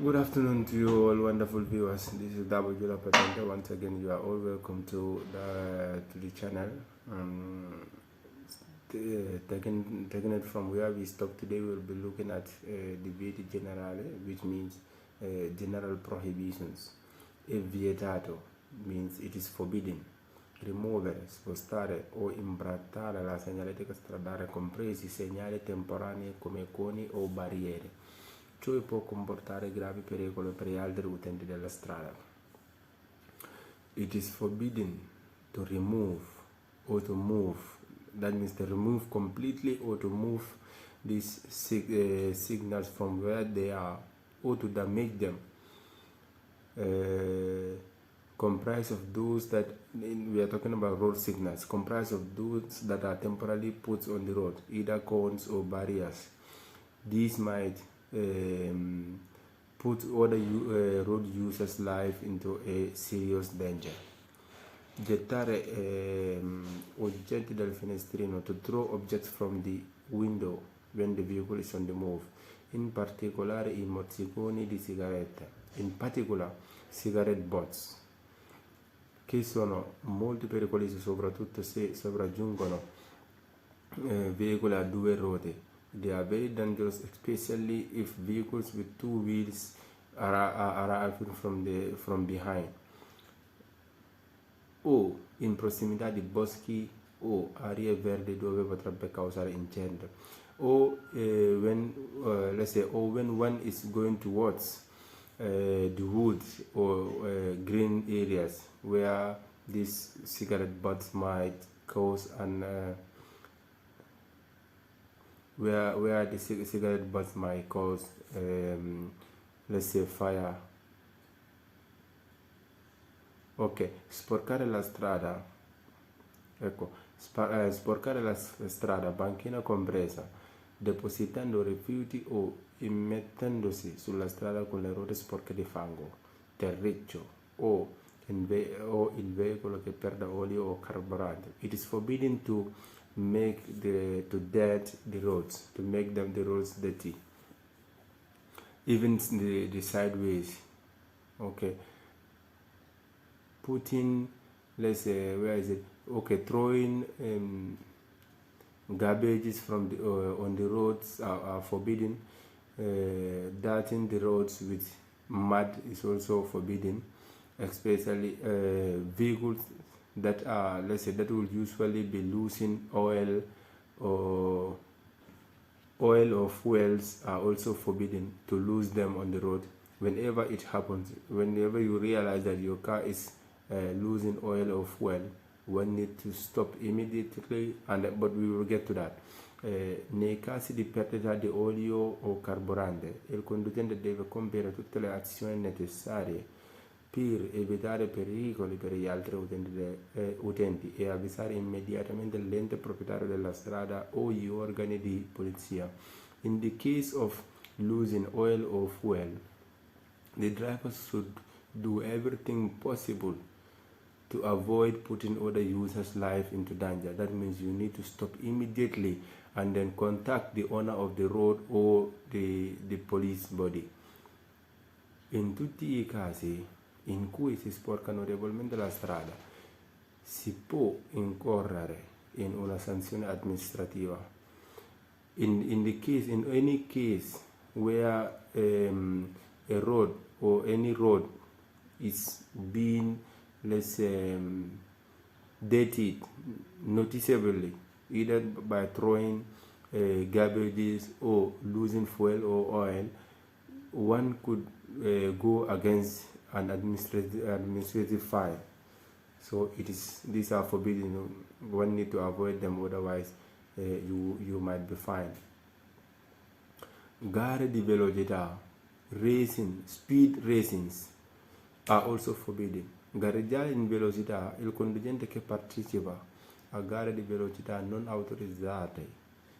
Good afternoon to you all wonderful viewers. This is W Lapatanda. Once again, you are all welcome to the channel. Um, taking it from where we stopped today, we'll be looking at Divieti Generali, which means general prohibitions. E vietato means it is forbidden. Rimuovere, spostare o imbrattare la segnaletica stradale, compresi segnali temporanei come coni o barriere. Ciò può comportare gravi pericoli per gli altri utenti della strada. It is forbidden to remove or to move. That means to remove completely or to move these signals from where they are or to damage them. Comprise of those that we are talking about road signals, comprise of those that are temporarily put on the road, either cones or barriers. These might put other road users' life into a serious danger. Gettare oggetti dal finestrino, to throw objects from the window when the vehicle is on the move, in particolare i mozziconi di sigarette, in particular cigarette butts, che sono molto pericolosi soprattutto se sopraggiungono veicoli a due ruote. They are very dangerous, especially if vehicles with two wheels are arriving from behind. O in prossimità di boschi o aree verdi dove potrebbe causare incendio. O when one is going towards the woods or green areas where these cigarette butts might cause an where the cigarette butts might cause let's say fire. Ok, sporcare la strada, ecco, sporcare la strada, banchina compresa, depositando rifiuti o immettendosi sulla strada con le ruote sporche di fango, terriccio o il veicolo che perda olio o carburante. It is forbidden to make the roads, to make them the roads dirty, even the sideways. Okay, putting, let's say, where is it? Okay, throwing garbages from on the roads are forbidden. Dirting the roads with mud is also forbidden, especially vehicles that are, let's say, that will usually be losing oil or fuels are also forbidden to lose them on the road. Whenever it happens, whenever you realize that your car is losing oil or fuel, one need to stop immediately, but we will get to that. Nei casi di perdita di olio o carburante, il conducente deve compiere tutte le azioni necessarie per evitare pericoli per gli altri utenti e avvisare immediatamente l'ente proprietario della strada o gli organi di polizia. In the case of losing oil or fuel, the drivers should do everything possible to avoid putting other users' life into danger. That means you need to stop immediately and then contact the owner of the road or the police body. In tutti i casi in cui si sporca notevolmente la strada, si può incorrere in una sanzione amministrativa. In any case where a road or any road is being, let's say, dirtied noticeably, either by throwing garbages or losing fuel or oil, one could go against an administrative fine. So these are forbidden. One need to avoid them, otherwise you might be fined. Gare di velocità, racing, speed racings are also forbidden. Gareggiare in velocità, il conducente che partecipa a gare di velocità non autorizzate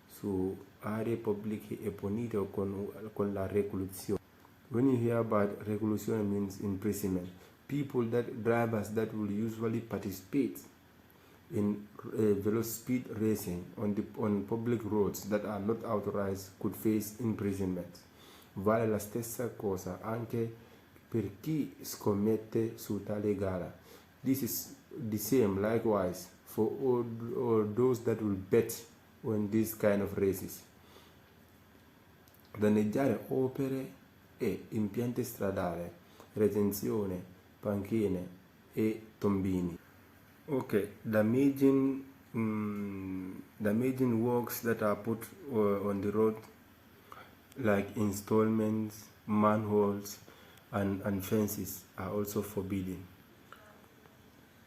su aree pubbliche è punito con la reclusione. When you hear about reclusion, it means imprisonment. Drivers that will usually participate in speed racing on public roads that are not authorized could face imprisonment. Vale la stessa cosa anche per chi scommette su tale gara. This is the same likewise for all those that will bet on this kind of races. Danneggiare opere e impianti stradali, retenzione, panchine e tombini. Okay, damaging works that are put on the road, like installments, manholes, and fences, are also forbidden.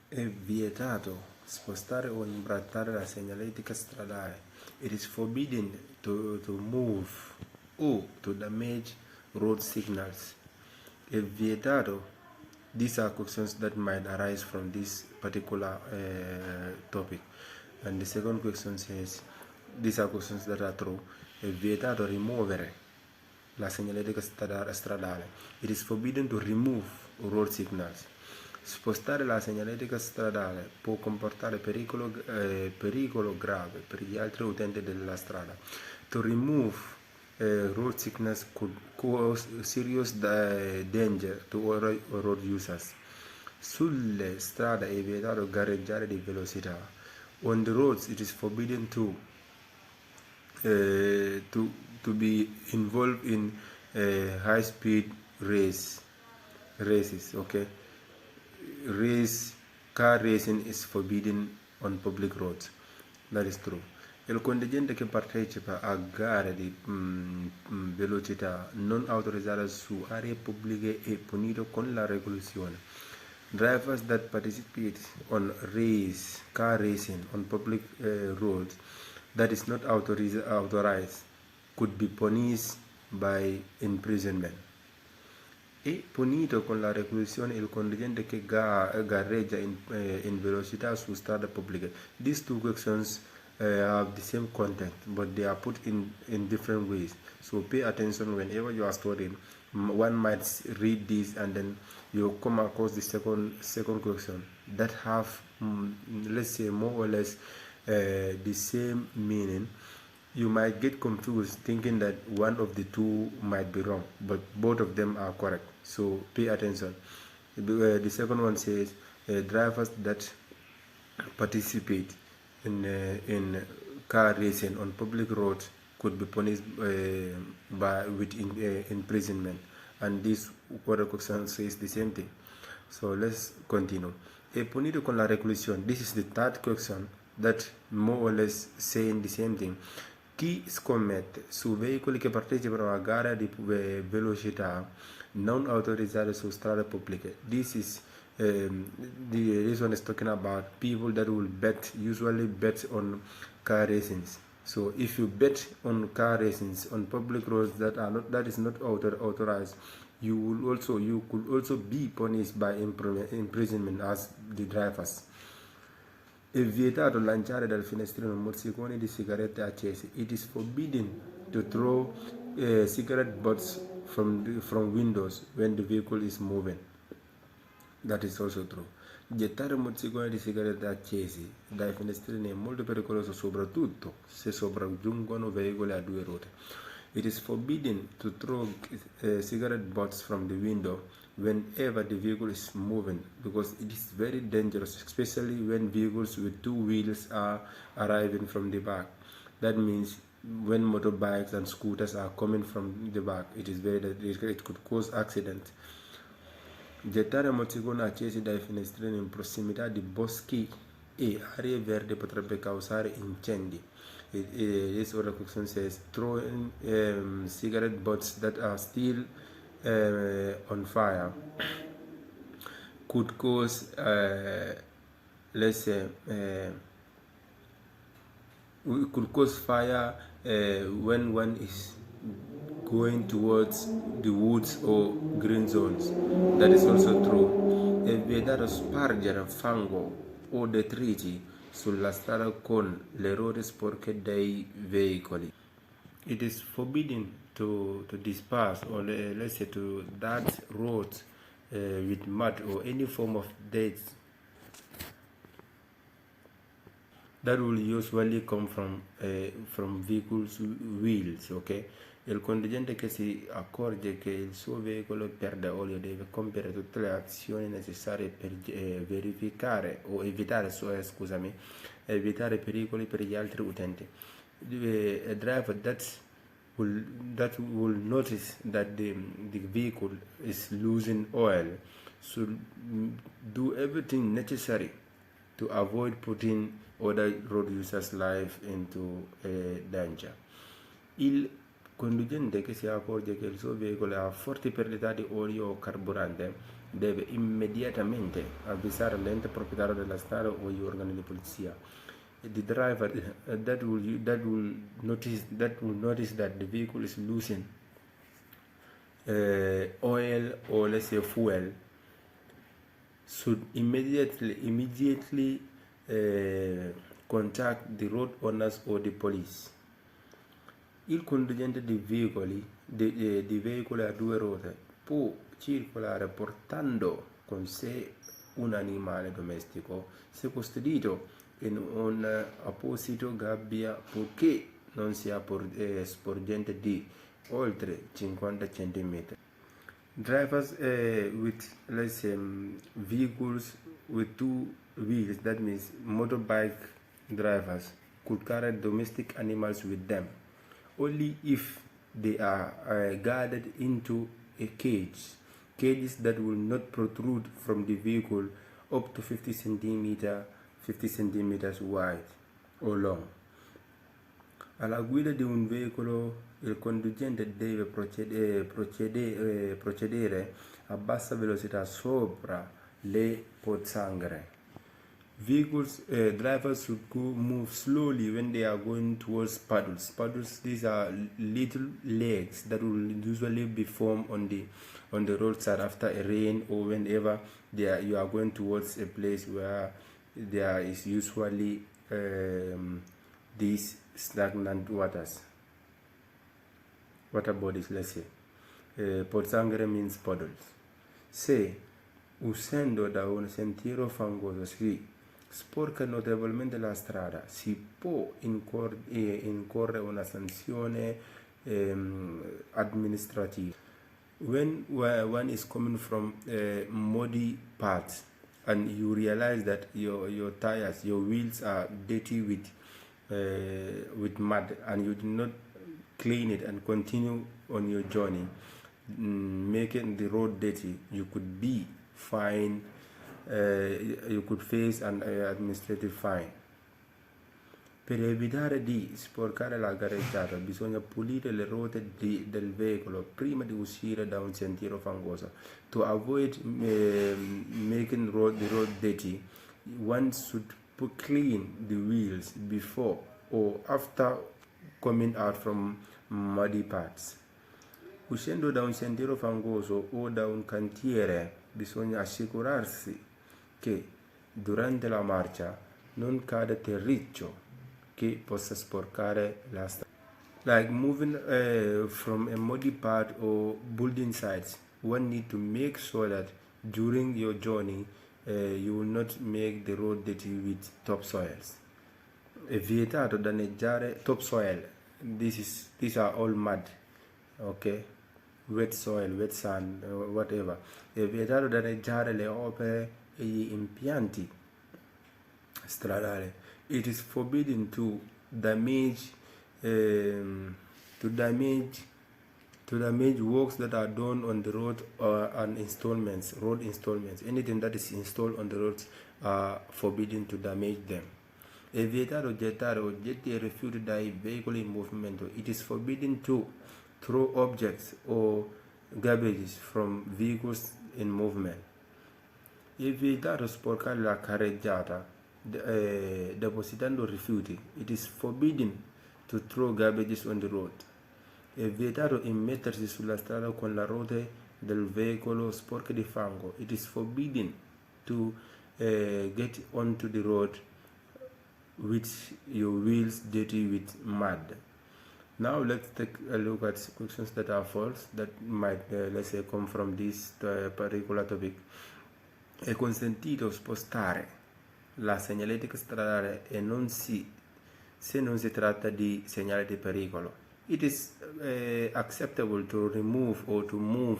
È vietato spostare o imbrattare la segnaletica stradale. It is forbidden to move or to damage road signals. È vietato. These are questions that might arise from this particular topic. And the second question says, these are questions that are true. È vietato rimuovere la segnaletica stradale. It is forbidden to remove road signals. Spostare la segnaletica stradale può comportare pericolo grave per gli altri utenti della strada. To remove road signals could cause serious danger to road users. Sulle strade è vietato gareggiare di velocità. On the roads it is forbidden to be involved in high speed races. Okay, car racing is forbidden on public roads. That is true. Il contingente che partecipa a gare di velocità non autorizzate su aree pubbliche è punito con la reclusione. Drivers that participate on car racing on public roads that is not authorized could be punished by imprisonment. È punito con la reclusione il contingente che gareggia in velocità su strade pubbliche. These two questions have the same content, but they are put in different ways. So pay attention whenever you are studying. One might read this and then you come across the second question that have, let's say, more or less the same meaning. You might get confused thinking that one of the two might be wrong, but both of them are correct. So pay attention. The second one says drivers that participate in car racing on public roads could be punished with imprisonment. And this other question says the same thing. So let's continue. È punito con la reclusione. This is the third question that more or less saying the same thing. Chi scommette su veicoli che partecipano a gare di velocità non autorizzate su strade pubbliche. This one is talking about people that will usually bet on car racings. So if you bet on car racings on public roads that is not authorized, you could also be punished by imprisonment as the drivers. È vietato lanciare dal finestrino mozziconi di sigarette accese. It is forbidden to throw cigarette butts from windows when the vehicle is moving. That is also true. Gettare mozziconi di sigarette accesi dai finestrini è molto pericoloso, soprattutto se sopraggiungono veicoli a due ruote. It is forbidden to throw cigarette butts from the window whenever the vehicle is moving, because it is very dangerous, especially when vehicles with two wheels are arriving from the back. That means when motorbikes and scooters are coming from the back, it could cause accidents. Gettare mozziconi accesi dai finestrini in prossimità di boschi e aree verdi potrebbe causare incendi. This other question says throwing cigarette butts that are still on fire could cause, let's say, could cause fire when one is going towards the woods or green zones. That is also true. È vietato spargere fango o detriti sulla strada con le ruote sporche dei veicoli. It is forbidden to disperse, or let's say to dart roads with mud or any form of dirt that will usually come from vehicles' wheels. Okay, Il conducente che si accorge che il suo veicolo perde olio deve compiere tutte le azioni necessarie per verificare o evitare, evitare pericoli per gli altri utenti. A driver that will notice that the vehicle is losing oil should do everything necessary to avoid putting other road users' life into danger. Il conducente che si accorge che il suo veicolo ha forti perdite di olio o carburante deve immediatamente avvisare l'ente proprietario della strada o gli organi di polizia. The driver that will notice that the vehicle is losing oil or let's say fuel should immediately contact the road owners or the police. Il conducente di veicoli a due ruote può circolare portando con sé un animale domestico se custodito in un apposito gabbia purché non sia sporgente di oltre 50 cm. Drivers with vehicles with two wheels, that means motorbike drivers, could carry domestic animals with them only if they are guarded into a cages that will not protrude from the vehicle up to 50 centimeters wide or long. Alla guida di un veicolo il conducente deve procedere a bassa velocità sopra le pozzanghere. Drivers should move slowly when they are going towards puddles. Puddles, these are little lakes that will usually be formed on the roadside after a rain or whenever you are going towards a place where there is usually these stagnant water bodies, let's say. Pozzanghere means puddles. Se uscendo da un sentiero fangoso si sporca notevolmente la strada, si può incorrere una sanzione amministrativa. When one is coming from muddy paths and you realize that your tires, your wheels are dirty with mud and you do not clean it and continue on your journey, making the road dirty, you could be fined. You could face an administrative fine. Per evitare di sporcare la gareggiata bisogna pulire le ruote del veicolo prima di uscire da un sentiero fangoso. To avoid making the road dirty, one should clean the wheels before or after coming out from muddy paths. Uscendo da un sentiero fangoso o da un cantiere bisogna assicurarsi che durante la marcia non cade terriccio che possa sporcare la strada. Like moving from a muddy path or building sites, one need to make sure that during your journey you will not make the road dirty with topsoils. È vietato danneggiare topsoil. These are all mud, okay? Wet soil, wet sand, whatever. È vietato danneggiare le opere e gli impianti stradali. It is forbidden to damage works that are done on the road or on road installments. Anything that is installed on the roads are forbidden to damage them. È vietato gettare oggetti e rifiuti dai veicoli in movimento. It is forbidden to throw objects or garbage from vehicles in movement. È vietato sporcare la carreggiata depositando rifiuti. It is forbidden to throw garbage on the road. È vietato immettersi sulla strada con le ruote del veicolo sporche di fango. It is forbidden to get onto the road with your wheels dirty with mud. Now let's take a look at questions that are false that might, let's say, come from this particular topic. È consentito spostare la segnaletica stradale e se non si tratta di segnale di pericolo. it is acceptable to remove or to move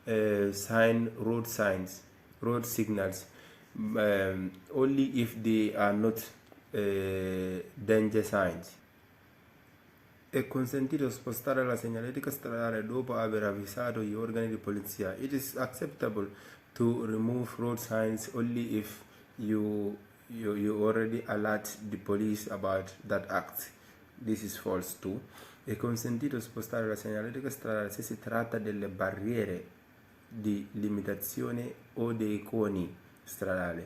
road signs, road signals, only if they are not danger signs. È consentito spostare la segnaletica stradale dopo aver avvisato gli organi di polizia. It is acceptable to remove road signs only if you already alert the police about that act. This is false too. È consentito spostare la segnaletica stradale se si tratta delle barriere di limitazione o dei coni stradali.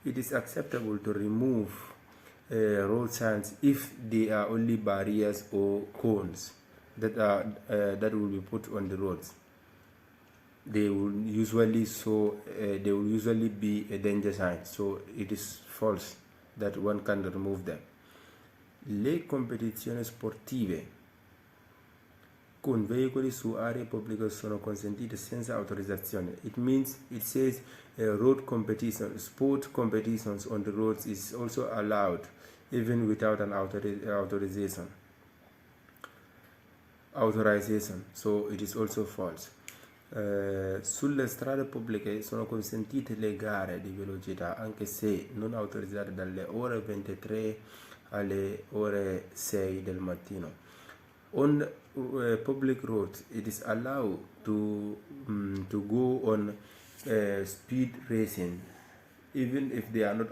It is acceptable to remove road signs if they are only barriers or cones that will be put on the roads. They will usually be a danger sign, so it is false that one can remove them. Le competizioni sportive con veicoli su aree pubbliche sono consentite senza autorizzazione. It says road competition, sport competitions on the roads is also allowed even without an authorization. So it is also false. Sulle strade pubbliche sono consentite le gare di velocità anche se non autorizzate dalle ore 23 alle ore 6 del mattino. On public roads, it is allowed to go on speed racing, even if they are not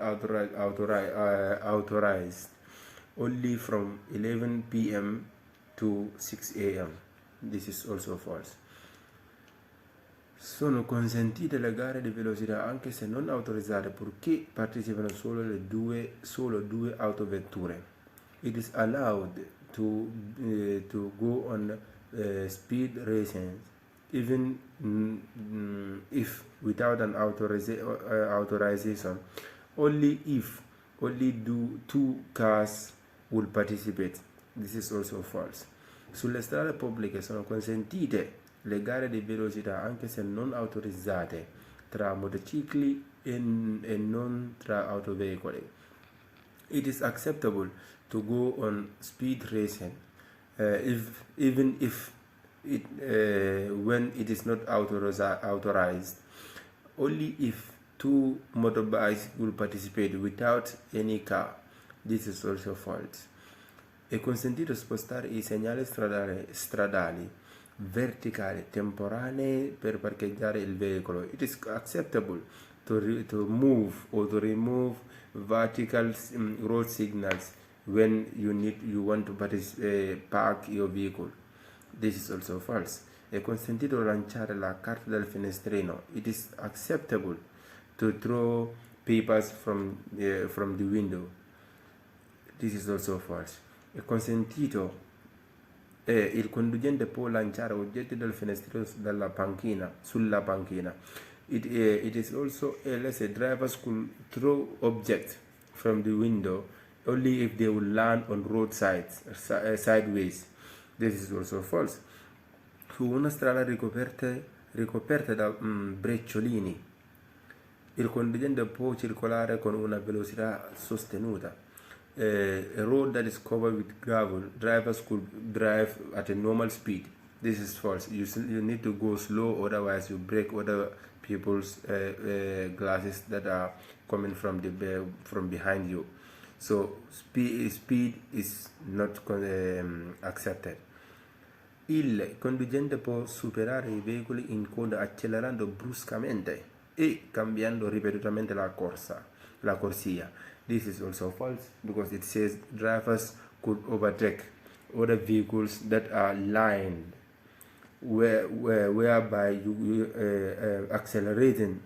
authorized, only from 11 p.m. to 6 a.m. This is also false. Sono consentite le gare di velocità anche se non autorizzate, purché partecipano solo due autovetture. It is allowed to go on speed racing even if without an authorization, only if two cars will participate. This is also false. Sulle strade pubbliche sono consentite le gare di velocità anche se non autorizzate tra motocicli e non tra autoveicoli. It is acceptable to go on speed racing even if when it is not authorized, only if two motorbikes will participate without any car. This is also false. È consentito spostare i segnali stradali verticali temporanei per parcheggiare il veicolo. It is acceptable to move or to remove vertical road signals when you want to park your vehicle. This is also false. È consentito lanciare la carta dal finestrino. It is acceptable to throw papers from the window. This is also false. È consentito il conducente può lanciare oggetti dal finestrino sulla panchina. It is also a driver could throw objects from the window only if they will land on road sideways. This is also false. Su una strada ricoperta da brecciolini, il conducente può circolare con una velocità sostenuta. A road that is covered with gravel, drivers could drive at a normal speed. This is false. You need to go slow, otherwise you break other people's glasses that are coming from behind you. So speed is not accepted. Il conducente può superare i veicoli in coda accelerando bruscamente e cambiando ripetutamente la corsia. This is also false because it says drivers could overtake other vehicles that are lined, whereby you accelerating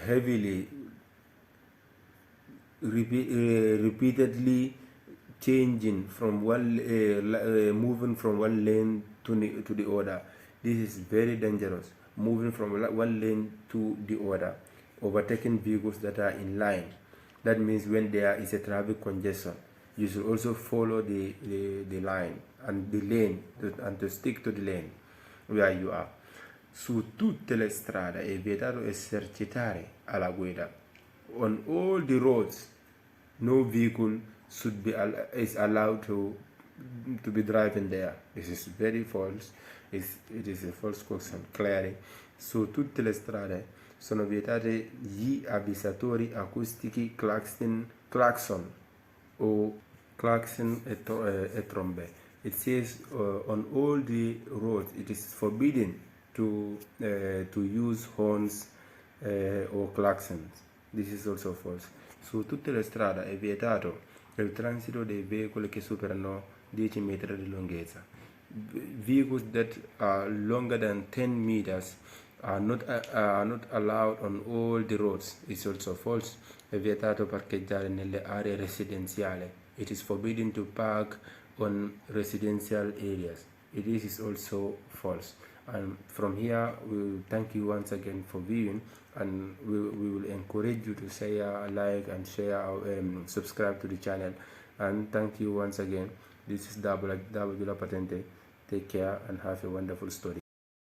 heavily, repeatedly changing from moving from one lane to the other. This is very dangerous. Moving from one lane to the other, overtaking vehicles that are in line. That means when there is a traffic congestion, you should also follow the line and the lane and to stick to the lane where you are. Su tutte le strade è vietato esercitare alla guida. On all the roads, no vehicle is allowed to to be driving there. This is very false. It is a false question, clearly. Su tutte le strade sono vietate gli avvisatori acustici clacson o clacson e trombe. It says on all the roads it is forbidden to use horns o claxons. This is also false. Su tutte le strade è vietato il transito dei veicoli che superano 10 metri di lunghezza. Vehicles that are longer than 10 meters are not allowed on all the roads. It's also false. È vietato parcheggiare nelle aree residenziali. It is forbidden to park on residential areas. It is also false. And from here, we will thank you once again for viewing, and we will encourage you to share, like, and share, subscribe to the channel. And thank you once again. This is Dabula Patente. Take care and have a wonderful study.